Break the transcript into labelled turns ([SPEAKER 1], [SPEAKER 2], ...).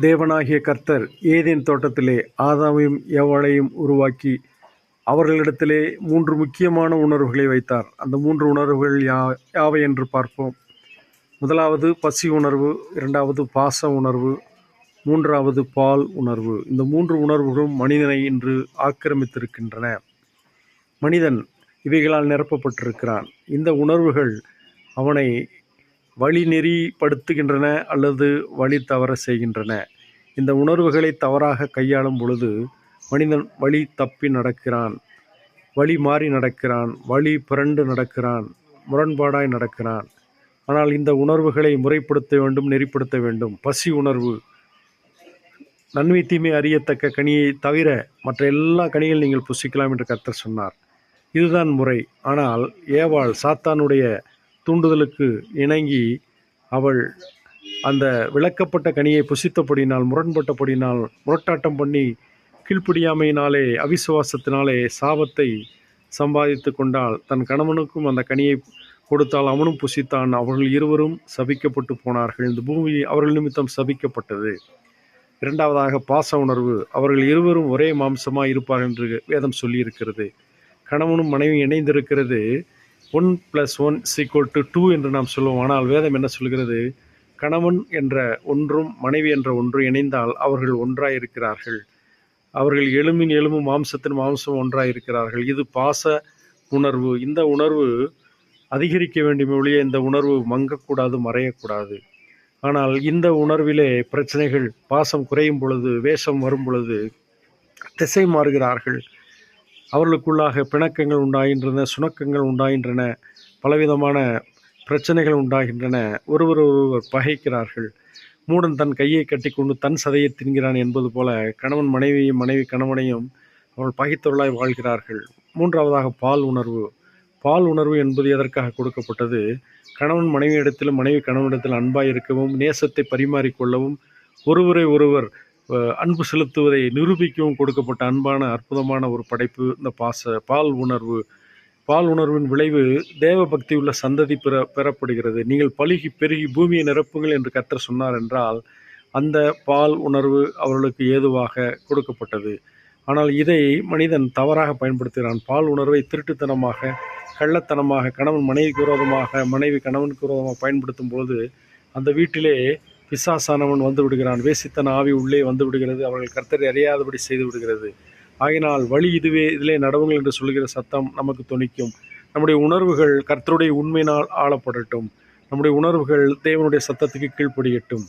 [SPEAKER 1] தேவனாகிய கர்த்தர் ஏதேன் தோட்டத்திலே ஆதாமையும் ஏவாளையும் உருவாக்கி அவர்களிடத்திலே 3 முக்கியமான உணர்வுகளை வைத்தார். அந்த 3 உணர்வுகள் யாவை என்று பார்ப்போம். முதலாவது பசி உணர்வு, இரண்டாவது பாச உணர்வு, மூன்றாவது பால் உணர்வு. இந்த 3 உணர்வுகளும் மனிதனை இன்று ஆக்கிரமித்திருக்கின்றன. மனிதன் இவைகளால் நிரப்பப்பட்டிருக்கிறான். இந்த உணர்வுகள் அவனை வழி நெறிப்படுத்துகின்றன அல்லது வழி தவற செய்கின்றன. இந்த உணர்வுகளை தவறாக கையாளும் பொழுது மனிதன் வழி தப்பி நடக்கிறான், வழி மாறி நடக்கிறான், வழி புரண்டு நடக்கிறான், முரண்பாடாய் நடக்கிறான். ஆனால் இந்த உணர்வுகளை முறைப்படுத்த வேண்டும், நெறிப்படுத்த வேண்டும். பசி உணர்வு, நன்மை தீமை அறியத்தக்க கனியை தவிர மற்ற எல்லா கனிகள் நீங்கள் புசிக்கலாம் என்று கர்த்தர் சொன்னார். இதுதான் முறை. ஆனால் ஏவாள் சாத்தானுடைய தூண்டுதலுக்கு இணங்கி அவள் அந்த விளக்கப்பட்ட கனியை புசித்தபடினால், முரண்பட்டபடினால், முரட்டாட்டம் பண்ணி கீழ்ப்படியாமையினாலே, அவிசுவாசத்தினாலே சாபத்தை சம்பாதித்து கொண்டால், தன் கணவனுக்கும் அந்த கனியை கொடுத்தால் அவனும் புசித்தான். அவர்கள் இருவரும் சபிக்கப்பட்டு போனார்கள். இந்த பூமி அவர்கள் நிமித்தம் சபிக்கப்பட்டது. இரண்டாவதாக பாச உணர்வு. அவர்கள் இருவரும் ஒரே மாம்சமாக இருப்பார் என்று வேதம் சொல்லியிருக்கிறது. கணவனும் மனைவி இணைந்திருக்கிறது. 1+1 = 2 என்று நாம் சொல்லுவோம். ஆனால் வேதம் என்ன சொல்கிறது? கணவன் என்ற ஒன்றும் மனைவி என்ற ஒன்றும் இணைந்தால் அவர்கள் ஒன்றாய் இருக்கிறார்கள். அவர்கள் எலும்பின் எலும்பும் மாம்சத்தின் மாம்சம் ஒன்றாய் இருக்கிறார்கள். இது பாச உணர்வு. இந்த உணர்வு அதிகரிக்க வேண்டுமே ஒழிய இந்த உணர்வு மங்கக்கூடாது, மறையக்கூடாது. ஆனால் இந்த உணர்விலே பிரச்சனைகள், பாசம் குறையும் பொழுது, வேஷம் வரும் பொழுது திசை மாறுகிறார்கள். அவர்களுக்குள்ளாக பிணக்கங்கள் உண்டாகின்றன, சுணக்கங்கள் உண்டாகின்றன, பலவிதமான பிரச்சனைகள் உண்டாகின்றன. ஒருவர் பகைக்கிறார்கள். மூடன் தன் கையை கட்டி கொண்டு தன் சதையை தின்கிறான் என்பது போல கணவன் மனைவியையும், மனைவி கணவனையும் அவர்கள் பகைத்தவர்களாய் வாழ்கிறார்கள். மூன்றாவதாக பால் உணர்வு. பால் உணர்வு என்பது எதற்காக கொடுக்கப்பட்டது? கணவன் மனைவியிடத்திலும், மனைவி கணவனிடத்தில் அன்பாய் இருக்கவும், நேசத்தை பரிமாறிக்கொள்ளவும், ஒருவரை ஒருவர் அன்பு செலுத்துவதை நிரூபிக்கவும் கொடுக்கப்பட்ட அன்பான அற்புதமான ஒரு படைப்பு இந்த பால் உணர்வு. பால் உணர்வின் விளைவு தேவ பக்தி உள்ள சந்ததி பெறப்படுகிறது. நீங்கள் பலுகி பெருகி பூமியை நிரப்புங்கள் என்று கர்த்தர் சொன்னார் என்றால் அந்த பால் உணர்வு அவர்களுக்கு ஏதுவாக கொடுக்கப்பட்டது. ஆனால் இதை மனிதன் தவறாக பயன்படுத்துகிறான். பால் உணர்வை திருட்டுத்தனமாக, கள்ளத்தனமாக, கணவன் மனைவிக்கு விரோதமாக, மனைவி கணவனுக்கு விரோதமாக பயன்படுத்தும் பொழுது அந்த வீட்டிலே பிசாசானவன் வந்து விடுகிறான். வேசித்தன ஆவி உள்ளே வந்து விடுகிறது. அவர்கள் கர்த்தரை அறியாதபடி செய்து விடுகிறது. ஆகினால் வழி இதுவே, இதிலே நடவுங்கள் என்று சொல்கிற சத்தம் நமக்கு தொனிக்கும். நம்முடைய உணர்வுகள் கர்த்தருடைய உண்மையினால் ஆளப்படட்டும். நம்முடைய உணர்வுகள் தேவனுடைய சத்தத்துக்கு கீழ்ப்படியட்டும்.